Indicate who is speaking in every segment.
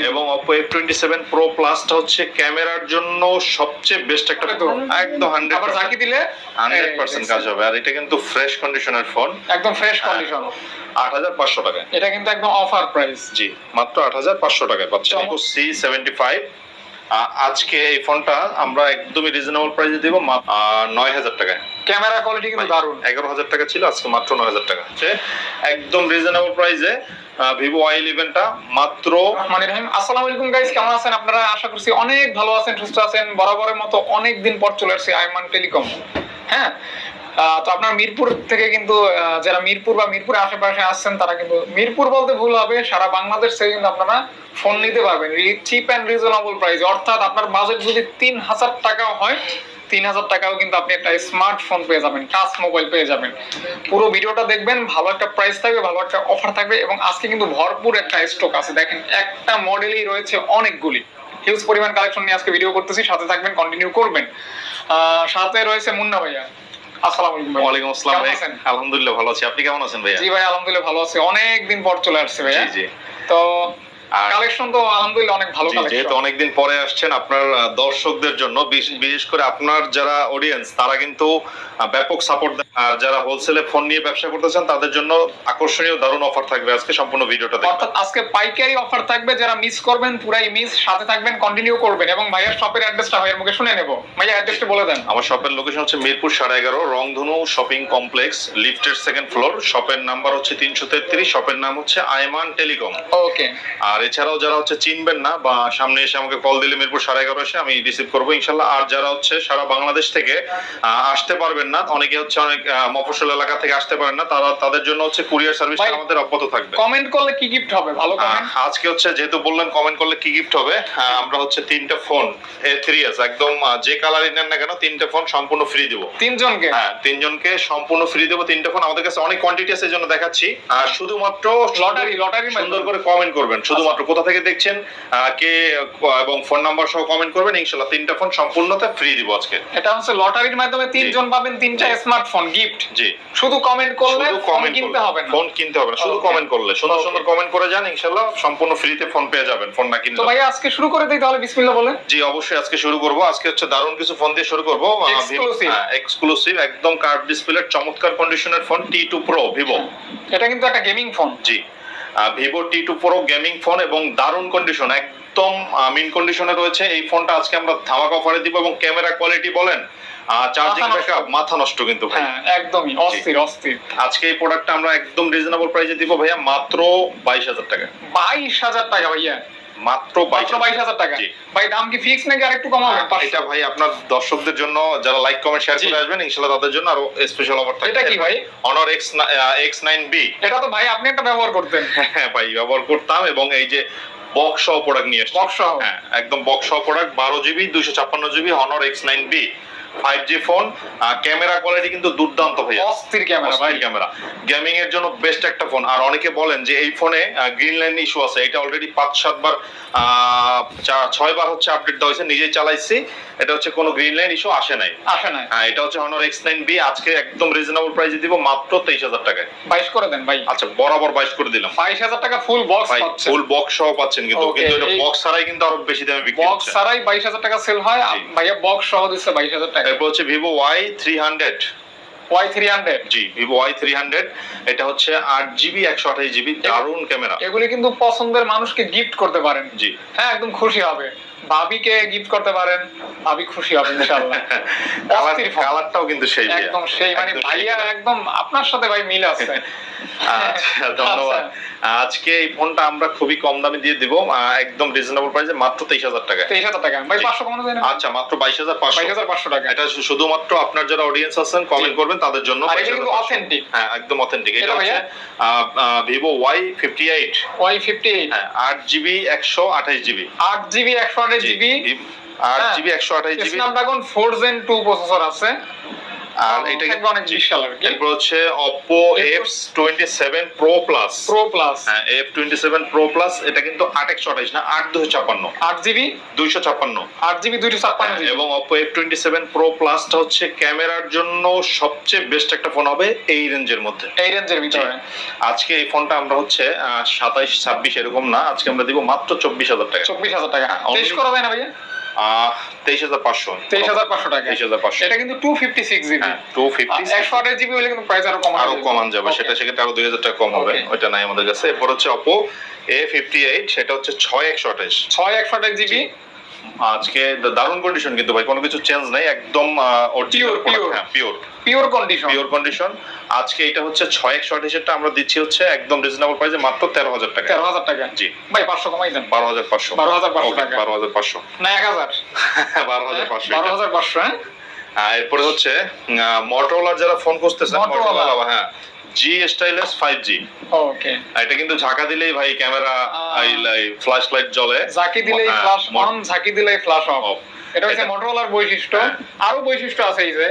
Speaker 1: এবং Oppo F27 Pro Plus টা হচ্ছে ক্যামেরার জন্য সবচেয়ে বেস্ট একটা ফোন, একদম 100
Speaker 2: আবার ঝাঁকি দিলে
Speaker 1: 100% কাজ হবে। আর এটা কিন্তু ফ্রেশ কন্ডিশনের ফোন,
Speaker 2: একদম ফ্রেশ কন্ডিশন,
Speaker 1: 8500 টাকায়।
Speaker 2: এটা কিন্তু একদম অফার প্রাইস।
Speaker 1: জি, মাত্র 8500 টাকায় পাচ্ছেন Oppo C75। আজকে এই ফোনটা আমরা একদমই রিজনেবল প্রাইসে দেব 9000 টাকায়।
Speaker 2: ক্যামেরা কোয়ালিটি কিন্তু দারুণ।
Speaker 1: 11000 টাকা ছিল, আজকে মাত্র 9000 টাকা। একদম রিজনেবল প্রাইসে Vivo Y11 টা মাত্র।
Speaker 2: মানে রহিম, আসসালামু আলাইকুম গাইস, কেমন আছেন আপনারা? আশা করছি অনেক ভালো আছেন, সুস্থ আছেন। বরাবরের মতো অনেক দিন পর চলে আসছে আইমান টেলিকম। হ্যাঁ, তো আপনার মিরপুর থেকে কিন্তু যারা মিরপুর বা মিরপুরের আশেপাশে আসছেন তারা কিন্তু, মিরপুর বলতে ভুল হবে, সারা বাংলাদেশ থেকে কিন্তু আপনারা ফোন নিতে পারবেন চিপ অ্যান্ড রিজনেবল প্রাইস। অর্থাৎ আপনার বাজেট যদি 3000 টাকাও হয়, 3000 টাকাও কিন্তু আপনি একটা স্মার্টফোন পেয়ে যাবেন, টাচ মোবাইল পেয়ে যাবেন। পুরো ভিডিওটা দেখবেন, ভালো একটা প্রাইস থাকবে, ভালো একটা অফার থাকবে এবং আজকে কিন্তু ভরপুর একটা স্টক আছে। দেখেন, একটা মডেলই রয়েছে অনেকগুলি, হিউজ পরিমাণ কালেকশন নিয়ে আজকে ভিডিও করতেছি। সাথে থাকবেন, কন্টিনিউ করবেন। সাথে রয়েছে মুন্না ভাইয়া। আসসালামু আলাইকুম।
Speaker 1: ওয়ালাইকুম আসসালাম ভাই, আলহামদুলিল্লাহ ভালো আছি, আপনি কেমন আছেন ভাইয়া?
Speaker 2: জি ভাই, আলহামদুলিল্লাহ ভালো আছি, অনেক দিন পর চলে আসছে ভাইয়া।
Speaker 1: জি জি।
Speaker 2: তো কালেকশন তো আলহামদুলিল্লাহ অনেক ভালো কালেকশন।
Speaker 1: যেহেতু অনেকদিন পরে আসছেন, আপনার দর্শকদের জন্য, বিশেষ করে আপনার যারা অডিয়েন্স, তারা কিন্তু ব্যাপক সাপোর্ট দেন। আর যারা হোলসেলে ফোন নিয়ে ব্যবসা করতেছেন তাদের জন্য আকর্ষণীয় দারুণ অফার থাকবে আজকে, সম্পূর্ণ ভিডিওটা দেখবেন।
Speaker 2: অর্থাৎ আজকে পাইকারি অফার থাকবে, যারা মিস করবেন পুরাই মিস, সাথে থাকবেন, কন্টিনিউ করবেন। এবং ভাইয়ার শপের অ্যাড্রেসটা ভাইয়ের মুখে শুনে নেব। ভাইয়া অ্যাড্রেসটা বলে দেন।
Speaker 1: আমার শপের লোকেশন হচ্ছে মিরপুর 11.5 রংধনু শপিং কমপ্লেক্স, লিফটের 2nd ফ্লোর। শপের নাম্বার হচ্ছে 333, শপের নাম হচ্ছে আইমান টেলিকম।
Speaker 2: ওকে।
Speaker 1: আর এছাড়াও যারা হচ্ছে চিনবেন না বা সামনে এসে আমাকে কল দিলে মিরপুর 11.5 এসে আমি রিসিভ করবো ইনশাল্লাহ। আর যারা হচ্ছে সারা বাংলাদেশ থেকে আসতে পারবেন না, অনেকে হচ্ছে অনেক মফস্বল এলাকা থেকে আসতে পারেন না, তাদের জন্য হচ্ছে কুরিয়ার সার্ভিসটা আমাদের অব্যাহত থাকবে।
Speaker 2: কমেন্ট করলে কি গিফট হবে? ভালো কমেন্ট।
Speaker 1: আজকে হচ্ছে যেহেতু বললেন কমেন্ট করলে কি গিফট হবে, আমরা হচ্ছে 3টা ফোন A3s একদম যে কালারই নেন না কেন 3টে ফোন সম্পূর্ণ ফ্রি দেব।
Speaker 2: 3 জনকে?
Speaker 1: হ্যাঁ, 3 জনকে সম্পূর্ণ ফ্রি দেব 3টে ফোন। আমাদের কাছে অনেক কোয়ান্টিটি আছে, এজন্য দেখাচ্ছি। আর শুধুমাত্র
Speaker 2: লটারি
Speaker 1: সুন্দর করে কমেন্ট করবেন, শুধুমাত্র কোথা থেকে দেখছেন, কে, এবং ফোন নাম্বার সহ কমেন্ট করবেন। ইনশাআল্লাহ 3টা ফোন সম্পূর্ণতে ফ্রি দিব আজকে।
Speaker 2: এটা হচ্ছে লটারির মাধ্যমে 3 জন পাবেন 3টা স্মার্টফোন গিফট।
Speaker 1: জি,
Speaker 2: শুধু কমেন্ট করলে, ফোন কিনতে হবে না।
Speaker 1: ফোন কিনতে হবে না, শুধু কমেন্ট করলে, সুন্দর সুন্দর কমেন্ট করে যান, ইনশাআল্লাহ সম্পূর্ণ ফ্রিতে ফোন পেয়ে যাবেন, ফোন না কিনলে।
Speaker 2: তো ভাই আজকে শুরু করে দেই তাহলে, বিসমিল্লাহ বলেন।
Speaker 1: জি অবশ্যই, আজকে শুরু করব। আজকে হচ্ছে দারুণ কিছু ফোন দিয়ে শুরু করব। এক্সক্লুসিভ একদম কার্ভ ডিসপ্লের চমৎকার কন্ডিশনের ফোন T2 Pro Vivo।
Speaker 2: এটা কিন্তু একটা গেমিং ফোন।
Speaker 1: জি, Vivo T2 Pro gaming phone এবং দারুণ কন্ডিশন, একদম মিন কন্ডিশনে রয়েছে। এই ফোনটা আজকে আমরা ধামাকা অফারে দিব এবং ক্যামেরা কোয়ালিটি বলেন, চার্জিং ব্যাকআপ মাথা নষ্ট কিন্তু ভাই।
Speaker 2: হ্যাঁ, একদমই অস্থির অস্থির।
Speaker 1: আজকে এই প্রোডাক্টটা আমরা একদম রিজনেবল প্রাইসে দিব ভাইয়া, মাত্র 22000 টাকা।
Speaker 2: 22000 টাকা ভাইয়া?
Speaker 1: মাত্র 22000
Speaker 2: টাকা। ভাই দাম কি ফিক্স নাকি আরেকটু কমাবেন?
Speaker 1: এটা ভাই আপনার দর্শকদের জন্য, যারা লাইক কমেন্ট শেয়ার করে আসবেন, ইনশাআল্লাহ তাদের জন্য আরো স্পেশাল অফার থাকবে।
Speaker 2: এটা কি ভাই?
Speaker 1: Honor X9B।
Speaker 2: এটা তো ভাই আপনি একটা ব্যবহার করতেন।
Speaker 1: হ্যাঁ ভাই, ব্যবহার করতাম এবং এই যে বক্স সহ প্রোডাক্ট নিয়ে এসেছি।
Speaker 2: বক্স সহ?
Speaker 1: হ্যাঁ, একদম বক্স সহ product, 12GB 256GB Honor X9B 5G phone. Camera quality কিন্তু দুর্দান্ত ভাই,
Speaker 2: অস্থির ক্যামেরা ভাই।
Speaker 1: ক্যামেরা গেমিং এর জন্য বেস্ট একটা ফোন। আর অনেকে বলেন যে এই ফোনে গ্রিন লাইন ইস্যু আছে, এটা অলরেডি 5-7 বার 6 বার হচ্ছে আপডেট দেওয়া হয়েছে, নিজেই চালাইছি, এটা হচ্ছে কোনো গ্রিন লাইন ইস্যু আসে নাই। হ্যাঁ, এটা হচ্ছে Honor X9B। আজকে একদম রিজনেবল প্রাইসে দিব মাত্র 23000 টাকায়।
Speaker 2: 22 করে দেন ভাই।
Speaker 1: আচ্ছা, বরাবর 22 করে দিলাম।
Speaker 2: 22000 টাকা ফুল বক্স পাচ্ছেন।
Speaker 1: ফুল বক্স সহ পাচ্ছেন, কিন্তু এটা বক্স ছাড়াই কিন্তু আরো বেশি দামে বিক্রি হচ্ছে।
Speaker 2: বক্স ছাড়াই 22000 টাকা সেল হয়, ভাইয়া বক্স সহ দিচ্ছে 22000 টাকা।
Speaker 1: এরপর হচ্ছে Vivo Y300।
Speaker 2: Y300?
Speaker 1: জি, Vivo Y300। এটা হচ্ছে 8GB 128GB দারুণ ক্যামেরা।
Speaker 2: এগুলি কিন্তু পছন্দের মানুষকে গিফট করতে পারেন।
Speaker 1: জি
Speaker 2: হ্যাঁ, একদম খুশি হবে। ভাবিকে গিফট করতে পারেন, ভাবি খুশি হবে ইনশাআল্লাহ।
Speaker 1: কালারটাও কিন্তু সেই,
Speaker 2: একদম সেই, মানে ভাইয়া একদম আপনার সাথে ভাই মিল আছে।
Speaker 1: আচ্ছা, ধন্যবাদ। আজকে এই ফোনটা আমরা খুবই কম দামে দিয়ে দিব, একদম রিজনেবল প্রাইসে, মাত্র 23000 টাকা।
Speaker 2: 23000 টাকা ভাই, 500 কমানো যায় না?
Speaker 1: আচ্ছা, মাত্র 22500।
Speaker 2: 22500 টাকা।
Speaker 1: এটা শুধুমাত্র আপনার যারা অডিয়েন্স আছেন, কমেন্ট করবেন তাদের জন্য।
Speaker 2: আর এটা কিন্তু অথেন্টিক।
Speaker 1: হ্যাঁ, একদম অথেন্টিক। এটা হচ্ছে Vivo Y58।
Speaker 2: Y58।
Speaker 1: হ্যাঁ, 8GB 128GB।
Speaker 2: 8GB 128GB।
Speaker 1: 8GB 128GB।
Speaker 2: Snapdragon 4 Gen 2 processor আছে।
Speaker 1: আর এটা
Speaker 2: থাকবে অনেক বিশাল আর কি।
Speaker 1: এরপর হচ্ছে Oppo F27 Pro Plus। হ্যাঁ, F27 Pro Plus এটা কিন্তু 8/128 না, 8/256।
Speaker 2: 8GB
Speaker 1: 256।
Speaker 2: 8GB 256
Speaker 1: এবং Oppo F27 Pro Plus টা হচ্ছে ক্যামেরার জন্য সবচেয়ে বেস্ট একটা ফোন হবে এই রেঞ্জের মধ্যে।
Speaker 2: এই রেঞ্জের ভিতরে
Speaker 1: আজকে এই ফোনটা আমরা হচ্ছে 27-26 এরকম না, আজকে আমরা দিব মাত্র 24,000 টাকা।
Speaker 2: 24,000 টাকা। টেস্ট করা যায় না ভাইয়া?
Speaker 1: 23,500।
Speaker 2: 23,500 টাকা।
Speaker 1: 23,500।
Speaker 2: এটা কিন্তু 256GB।
Speaker 1: 256
Speaker 2: 128GB হলে কিন্তু প্রাইস আরো
Speaker 1: কমান যাবে, সেটা সেক্ষেত্রে আরো 2,000 টাকা কম হবে, ওইটা নাই আমাদের কাছে। এরপর হচ্ছে Oppo A58, সেটা হচ্ছে 6/128।
Speaker 2: 6/128GB।
Speaker 1: আজকে দারুণ কন্ডিশন কিন্তু ভাই, কোনো কিছু চেঞ্জ নাই, একদম অরিজিনাল
Speaker 2: পিওর কন্ডিশন।
Speaker 1: আজকে এটা হচ্ছে 6/128 এরটা আমরা দিচ্ছি হচ্ছে একদম রিজনেবল প্রাইসে মাত্র 13,000 টাকা।
Speaker 2: 13,000 টাকা।
Speaker 1: জি
Speaker 2: ভাই 500 কমাই দেন।
Speaker 1: 12,500।
Speaker 2: 12,500 টাকা।
Speaker 1: 12,500
Speaker 2: না 1000।
Speaker 1: 12,500।
Speaker 2: 12,500। হ্যাঁ।
Speaker 1: এরপরে হচ্ছে Motorola যারা ফোন খুঁজতেছেন,
Speaker 2: Motorola,
Speaker 1: হ্যাঁ, G Stylus 5G।
Speaker 2: ওকে।
Speaker 1: এটা কিন্তু ঝাঁকা দিলেই ভাই ক্যামেরা ফ্ল্যাশ লাইট জ্বলে,
Speaker 2: ঝাঁকি দিলেই ফ্ল্যাশ অন, ঝাঁকি দিলেই ফ্ল্যাশ অফ। এটা হচ্ছে Motorola বৈশিষ্ট্য। আরো বৈশিষ্ট্য আছে এই যে,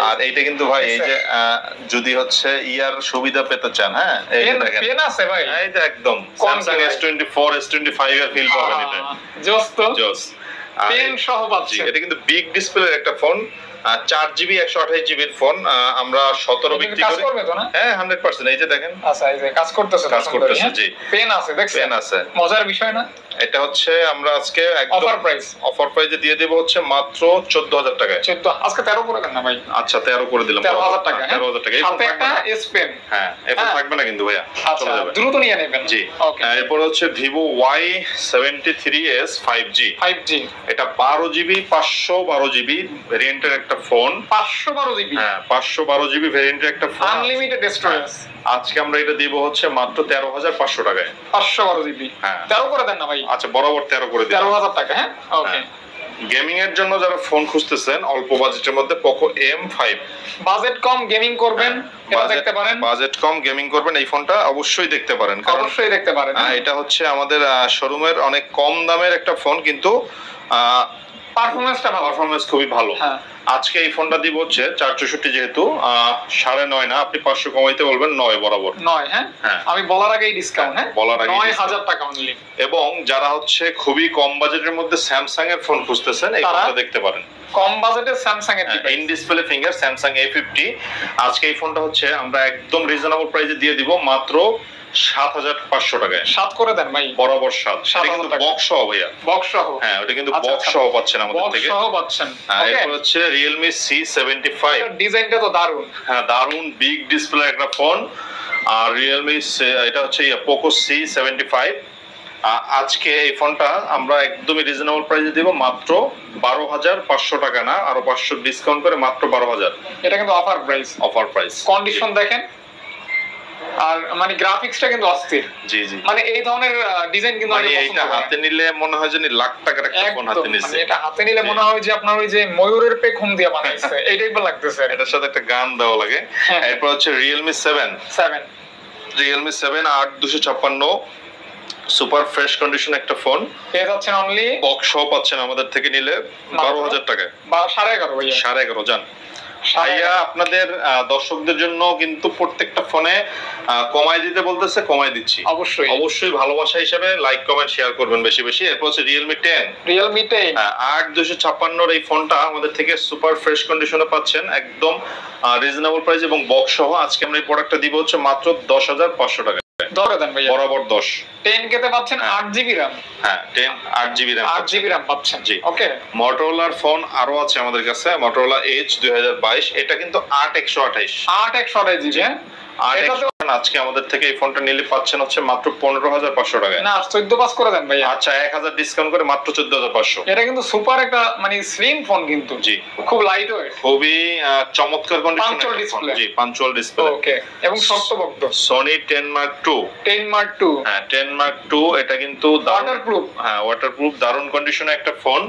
Speaker 1: আর এইটা কিন্তু ভাই এই যে যদি হচ্ছে ইয়ার সুবিধা পেতে চান, হ্যাঁ এই দেখেন
Speaker 2: পেন আছে ভাই,
Speaker 1: এই যে একদম Samsung S24 S25 এর ফিল পাবেন এটা। জোস
Speaker 2: পেন সহ পাচ্ছি।
Speaker 1: এটা কিন্তু বিগ ডিসপ্লের একটা ফোন, 4GB 128GB এর ফোন। আমরা 17 বিক্রি করি। কাজ
Speaker 2: করবে তো না?
Speaker 1: হ্যাঁ 100%। এই যে দেখেন,
Speaker 2: আচ্ছা এই যে কাজ করতেছে।
Speaker 1: জি।
Speaker 2: পেন আছে, দেখছেন?
Speaker 1: পেন আছে।
Speaker 2: মজার বিষয় না?
Speaker 1: এটা হচ্ছে আমরা আজকে একদম অফার প্রাইসে দিয়ে দেব হচ্ছে মাত্র 14,000 টাকায়।
Speaker 2: 14 আজকে 13 করে দেন না ভাই?
Speaker 1: আচ্ছা 13 করে দিলাম।
Speaker 2: 13,000 টাকা।
Speaker 1: 13,000 টাকা।
Speaker 2: সাথে একটা S Pen।
Speaker 1: হ্যাঁ, এটা থাকবে না কিন্তু ভাইয়া,
Speaker 2: চলে যাবে। দ্রুত নিয়ে নেবেন।
Speaker 1: জি।
Speaker 2: ওকে।
Speaker 1: এরপর হচ্ছে Vivo Y73s 5G। এটা 12GB 512GB ভেরিয়েন্টের একটা ফোন।
Speaker 2: 512GB?
Speaker 1: হ্যাঁ, 512GB ভেরিয়েন্টের একটা ফোন,
Speaker 2: আনলিমিটেড স্টোরেজ।
Speaker 1: আজকে আমরা এটা দিব হচ্ছে মাত্র 13,500 টাকায়।
Speaker 2: 512GB। হ্যাঁ 13 করে দেন না ভাই? আচ্ছা
Speaker 1: বরাবর 13 করে দিন।
Speaker 2: 13,000 টাকা। হ্যাঁ ওকে।
Speaker 1: গেমিং এর জন্য যারা ফোন খুঁজতেছেন অল্প বাজেটের মধ্যে, Poco M5।
Speaker 2: বাজেট কম গেমিং করবেন, এটা দেখতে পারেন।
Speaker 1: বাজেট কম গেমিং করবেন, এই ফোনটা অবশ্যই দেখতে পারেন।
Speaker 2: অবশ্যই দেখতে পারেন।
Speaker 1: এটা হচ্ছে আমাদের শোরুমের অনেক কম দামের একটা ফোন, কিন্তু পারফরম্যান্স খুবই ভালো। আজকে এই ফোনটা দিব হচ্ছে 464, যেহেতু 9.5 না, আপনি 500 কমাইতে বলবেন 9 বরাবর।
Speaker 2: 9? হ্যাঁ আমি বলার আগেই ডিসকাউন্ট। হ্যাঁ
Speaker 1: বলার আগে
Speaker 2: 9,000 টাকা অনলি।
Speaker 1: এবং যারা হচ্ছে খুবই কম বাজেটের মধ্যে স্যামসাং এর ফোন খুঁজতেছেন, এই ফোনটা দেখতে পারেন।
Speaker 2: কম বাজেটে স্যামসাং এর
Speaker 1: in display finger Samsung A50। আজকে এই ফোনটা হচ্ছে আমরা একদম রিজনেবল প্রাইসে দিয়ে দিব মাত্র 7,500 টাকায়।
Speaker 2: 7 করে দেন ভাই।
Speaker 1: বরাবর 7। এটা কিন্তু বক্স সহ ভাইয়া।
Speaker 2: বক্স সহ? হ্যাঁ
Speaker 1: ওটা কিন্তু বক্স সহ পাচ্ছেন আমাদের থেকে।
Speaker 2: বক্স সহ পাচ্ছেন।
Speaker 1: এরপর হচ্ছে Realme C75।
Speaker 2: ডিজাইনটা তো দারুণ।
Speaker 1: হ্যাঁ দারুণ বিগ ডিসপ্লে একটা ফোন। আর Realme এটা হচ্ছে Poco C75। আজকে এই ফোনটা আমরা একদমই রিজনেবল প্রাইসে দিব মাত্র 12,500 টাকা, না আরো 500 ডিসকাউন্ট করে মাত্র 12,000।
Speaker 2: এটা কিন্তু অফার প্রাইস। কন্ডিশন দেখেন, আর মানে গ্রাফিক্সটা কিন্তু অস্থির।
Speaker 1: জি জি।
Speaker 2: মানে এই ধরনের ডিজাইন কিন্তু আমি
Speaker 1: এইটা হাতে নিলে মনে হয় যে লাখ টাকার একটা ফোন হাতে নিছে।
Speaker 2: মানে এটা হাতে নিলে মনে হয় যে আপনার ওই যে ময়ূরের পেখ ঘুম দিয়ে বানাইছে, এই টাইপের লাগতেছে।
Speaker 1: এটার সাথে একটা গান দেওয়া লাগে। এরপর হচ্ছে Realme 7। Realme 7 8256 super fresh condition একটা ফোন
Speaker 2: পেয়ে যাচ্ছেন অনলি।
Speaker 1: বক্স সহ পাচ্ছেন আমাদের থেকে নিলে 12,000 টাকায়।
Speaker 2: 11.5 ভাইয়া।
Speaker 1: 11.5 জান ভাইয়া। আপনাদের দর্শকদের জন্য কিন্তু প্রত্যেকটা ফোনে কমাই দিতে বলতেছে, কমাই দিচ্ছি। অবশ্যই ভালোবাসা হিসেবে লাইক কমেন্ট শেয়ার করবেন বেশি বেশি। এরপর হচ্ছে Realme 10। 8256 এই ফোনটা আমাদের থেকে সুপার ফ্রেশ কন্ডিশনে পাচ্ছেন, একদম রিজনেবল প্রাইস এবং বক্স সহ। আজকে আমরা এই প্রোডাক্টটা দিব হচ্ছে মাত্র 10,500 টাকা। বরাবর 10।
Speaker 2: 10 কেতে পাচ্ছেন 8GB RAM।
Speaker 1: হ্যাঁ 10 8GB RAM।
Speaker 2: 8GB RAM পাচ্ছেন। জি ওকে।
Speaker 1: Motorola ফোন আরো আছে আমাদের কাছে, Motorola Edge 2022। এটা কিন্তু 8/128।
Speaker 2: 8/128GB।
Speaker 1: আজকে আমাদের থেকে এই ফোনটা নিলে পাচ্ছেন হচ্ছে মাত্র 15,500 টাকায়।
Speaker 2: না 14 করে দেন ভাই।
Speaker 1: আচ্ছা 1,000 ডিসকাউন্ট করে মাত্র 14,500।
Speaker 2: এটা কিন্তু সুপার একটা মানে স্লিম ফোন কিন্তু। জি খুব লাইট ওয়েট,
Speaker 1: খুবই চমৎকার কন্ডিশন। Punctual display.
Speaker 2: ওকে। এবং শক্তপোক্ত।
Speaker 1: Sony 10 Mark II। হ্যাঁ 10 Mark II এটা কিন্তু
Speaker 2: ওয়াটারপ্রুফ।
Speaker 1: হ্যাঁ ওয়াটারপ্রুফ, দারুণ কন্ডিশনে একটা ফোন।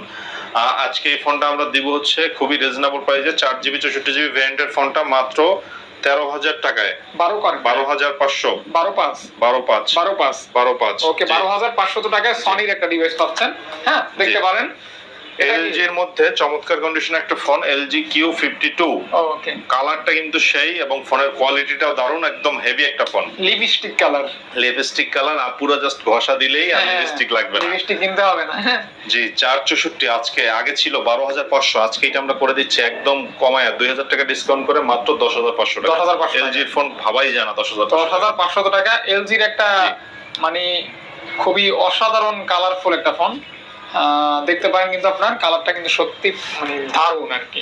Speaker 1: আজকে এই ফোনটা আমরা দিব হচ্ছে খুবই রিজনেবল প্রাইসে 4GB 64GB ভ্যারিয়েন্টের ফোনটা মাত্র 13,000 টাকায়। 12,500।
Speaker 2: 12,500 ওকে। 12,500 টাকায় সনির একটা ডিভাইস পাচ্ছেন। হ্যাঁ দেখতে পারেন।
Speaker 1: এলজি এর মধ্যে চমৎকার কন্ডিশন একটা ফোন LG Q52।
Speaker 2: ওকে,
Speaker 1: কালারটা কিন্তু সেই এবং ফোনের কোয়ালিটিটাও দারুণ, একদম হেভি একটা phone.
Speaker 2: Lipstick colour,
Speaker 1: lipstick colour, পুরো জাস্ট ঘষা দিলেই আর লিপস্টিক লাগবে না,
Speaker 2: লিপস্টিক কিনতে হবে না।
Speaker 1: জি 464 আজকে, আগে ছিল 12,500, আজকে এটা আমরা করে দিচ্ছি একদম কমায় 2,000 টাকা ডিসকাউন্ট করে মাত্র 10,500 টাকা।
Speaker 2: 10,500
Speaker 1: LG এর ফোন ভাবাই যায় না
Speaker 2: 10,500 টাকা। এলজির একটা মানে খুবই অসাধারণ কালারফুল একটা ফোন, দেখতে পারেন কিন্তু আপনার কালারটা কিন্তু সত্যি মানে দারুণ আর কি।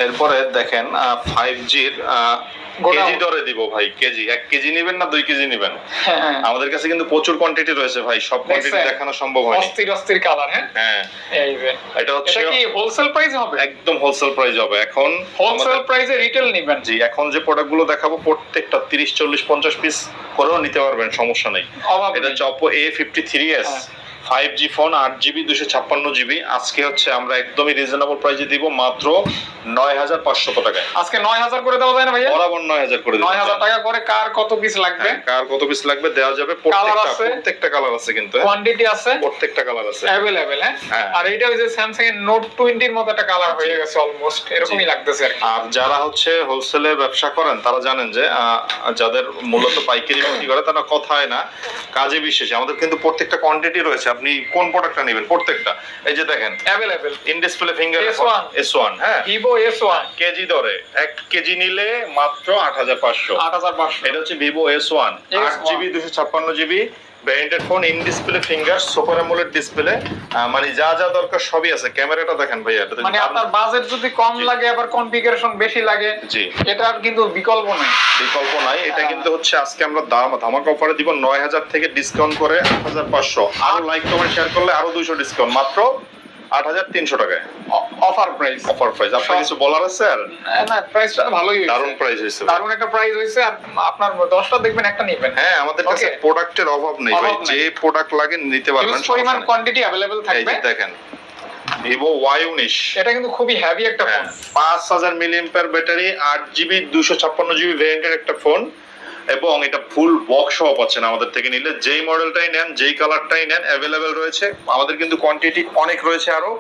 Speaker 1: এরপরে দেখেন 5G এর কেজি দরে দিব ভাই, কেজি 1 কেজি নেবেন না 2 কেজি নেবেন? আমাদের কাছে কিন্তু প্রচুর কোয়ান্টিটি রয়েছে ভাই, সব কোয়ান্টিটি দেখানো সম্ভব হয় না।
Speaker 2: অস্থির অস্থির কালার। হ্যাঁ, এই যে
Speaker 1: এটা হচ্ছে
Speaker 2: কি হোলসেল প্রাইস হবে?
Speaker 1: একদম হোলসেল প্রাইস হবে। এখন
Speaker 2: হোলসেল প্রাইসে রিটেল নেবেন।
Speaker 1: জি, এখন যে প্রোডাক্টগুলো দেখাবো প্রত্যেকটা 30 40 50 পিস করেও নিতে পারবেন, সমস্যা নেই। এটা হচ্ছে Oppo A53s 5G phone, 8GB 256GB। আজকে হচ্ছে আমরা একদমই রিজনেবল প্রাইসে দিব মাত্র 9,500 টাকায়।
Speaker 2: আজকে 9,000 করে দেওয়া যায় না ভাইয়া?
Speaker 1: বরাবর 9,000 করে দিচ্ছি।
Speaker 2: 9,000 টাকা করে। কার কত পিস লাগবে?
Speaker 1: কার কত পিস লাগবে দেওয়া যাবে। প্রত্যেকটা কালার আছে কিন্তু,
Speaker 2: কোয়ান্টিটি আছে,
Speaker 1: প্রত্যেকটা কালার আছে
Speaker 2: अवेलेबल। হ্যাঁ, আর এটা ওই যে স্যামসাং এর নোট 20 এর মতো একটা কালার হয়ে গেছে, অলমোস্ট এরকমই লাগতেছে আর কি।
Speaker 1: আর যারা হচ্ছে হোলসেলে ব্যবসা করেন তারা জানেন যে যাদের মূলত পাইকারি বিক্রি করে তারা কথায় না কাজে বিশেষে, আমাদের কিন্তু প্রত্যেকটা কোয়ান্টিটি রয়েছে। আপনি কোন প্রোডাক্টটা নেবেন প্রত্যেকটা, এই যে দেখেন
Speaker 2: available
Speaker 1: in display finger S1, হ্যাঁ
Speaker 2: Vivo S1
Speaker 1: কেজি ধরে 1 কেজি নিলে মাত্র 8,500।
Speaker 2: 8,500।
Speaker 1: এটা হচ্ছে Vivo S1 8GB 256GB ভ্যারিয়েন্টেড phone, in display finger, super AMOLED display, মানে যা যা দরকার সবই আছে। ক্যামেরাটা দেখেন ভাইয়া, এটা
Speaker 2: মানে আপনার বাজেট যদি কম লাগে আবার কনফিগারেশন বেশি লাগে,
Speaker 1: জি
Speaker 2: এটার কিন্তু বিকল্প নাই,
Speaker 1: বিকল্প নাই। এটা কিন্তু হচ্ছে আজকে আমরা ধামাকা অফারে দিব 9,000 থেকে ডিসকাউন্ট করে 8,500। আরো লাইক কমেন্ট শেয়ার করলে আরো 200 ডিসকাউন্ট, মাত্র 8,300 টাকায়
Speaker 2: অফার প্রাইস।
Speaker 1: Offer price. আপনার কিছু বলার আছে? আর
Speaker 2: না, প্রাইসটা ভালোই হইছে,
Speaker 1: দারুণ প্রাইস হইছে,
Speaker 2: দারুণ একটা প্রাইস হইছে। আর আপনার 10টা দেখবেন একটা নেবেন।
Speaker 1: হ্যাঁ, আমাদের কাছে প্রোডাক্টের অভাব নেই ভাই, যে প্রোডাক্ট লাগে নিতে পারবেন,
Speaker 2: পরিমাণ কোয়ান্টিটি अवेलेबल থাকবে।
Speaker 1: এই যে দেখেন Vivo Y19,
Speaker 2: এটা কিন্তু খুবই হেভি একটা phone.
Speaker 1: 5000 milliampere battery, 8GB 256GB ভ্যারিয়েন্টের একটা ফোন, এবং এটা ফুল বক্স সহ পাচ্ছেন আমাদের থেকে নিলে। যেই মডেলটাই নেন, যেই কালারটাই নেন अवेलेबल রয়েছে। আমাদের কিন্তু কোয়ান্টিটি অনেক রয়েছে আরো।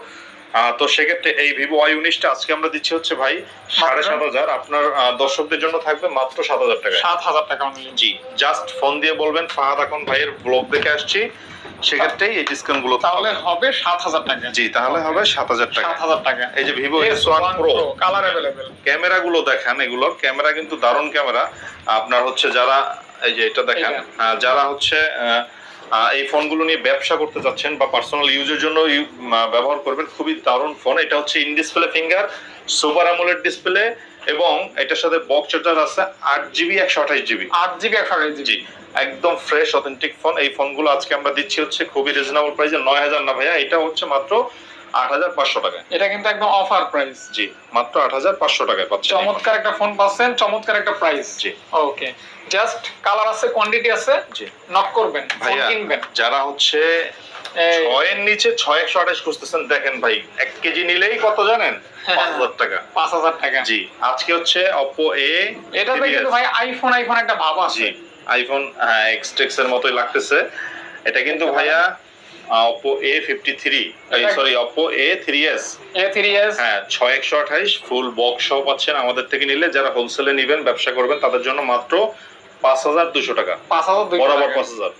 Speaker 1: তো সেক্ষেত্রে এই Vivo Y19 টা আজকে আমরা দিচ্ছি হচ্ছে ভাই 7,500। আপনার দর্শকদের জন্য থাকবে মাত্র 7,000 টাকা।
Speaker 2: 7,000 টাকা অনলি।
Speaker 1: জি, জাস্ট ফোন দিয়ে বলবেন ফাহাদ এখন ভাইয়ের ব্লগ দেখে আসছি, সেক্ষেত্রে এই ডিসকাউন্ট গুলো
Speaker 2: তাহলে হবে 7,000 টাকা।
Speaker 1: জি, তাহলে হবে 7,000 টাকা।
Speaker 2: 7,000 টাকা।
Speaker 1: এই যে Vivo S1 Pro
Speaker 2: colour available.
Speaker 1: Camera গুলো দেখেন, এগুলোর ক্যামেরা কিন্তু দারুণ ক্যামেরা। আপনার হচ্ছে যারা এই যে এটা দেখেন, যারা হচ্ছে এই ফোনগুলো নিয়ে ব্যবসা করতে যাচ্ছেন বা পার্সোনাল ইউজের জন্য ব্যবহার করবেন, খুবই দারুণ ফোন। এটা হচ্ছে in display finger, super AMOLED display, এবং এটার সাথে বক্স চার্জার আছে 8GB 128GB।
Speaker 2: 8GB 128GB।
Speaker 1: জি, একদম ফ্রেশ অথেন্টিক ফোন। এই ফোনগুলো আজকে আমরা দিচ্ছি হচ্ছে খুবই রিজনেবল প্রাইসে, 9,000 না ভাইয়া, এটা হচ্ছে মাত্র 8,500 টাকা।
Speaker 2: এটা কিন্তু একদম অফার প্রাইস।
Speaker 1: জি, মাত্র 8,500 টাকায় পাচ্ছেন।
Speaker 2: চমৎকার একটা ফোন পাচ্ছেন, চমৎকার একটা প্রাইস।
Speaker 1: জি,
Speaker 2: ওকে, জাস্ট কালার আছে, কোয়ান্টিটি আছে,
Speaker 1: জি
Speaker 2: নক করবেন, ফোন
Speaker 1: ভাইয়া।
Speaker 2: কিনবেন।
Speaker 1: যারা হচ্ছে 6 এর নিচে 628 খুঁজতেছেন, দেখেন ভাই 1 কেজি নিলেই কত জানেন? 5,000 টাকা।
Speaker 2: 5,000 টাকা।
Speaker 1: জি, আজকে হচ্ছে Oppo A,
Speaker 2: এটাতে কিন্তু ভাই আইফোন একটা ভাব আছে।
Speaker 1: জি, আইফোন X এর মতই লাগতেছে। এটা কিন্তু ভাইয়া Oppo A53, sorry Oppo A3s। হ্যাঁ, 6128 ফুল বক্স সহ পাচ্ছেন আমাদের থেকে নিলে। যারা হোলসেলে নেবেন, ব্যবসা করবেন, তাদের জন্য মাত্র 5,200 টাকা।
Speaker 2: 5,200
Speaker 1: বরাবর 5,000।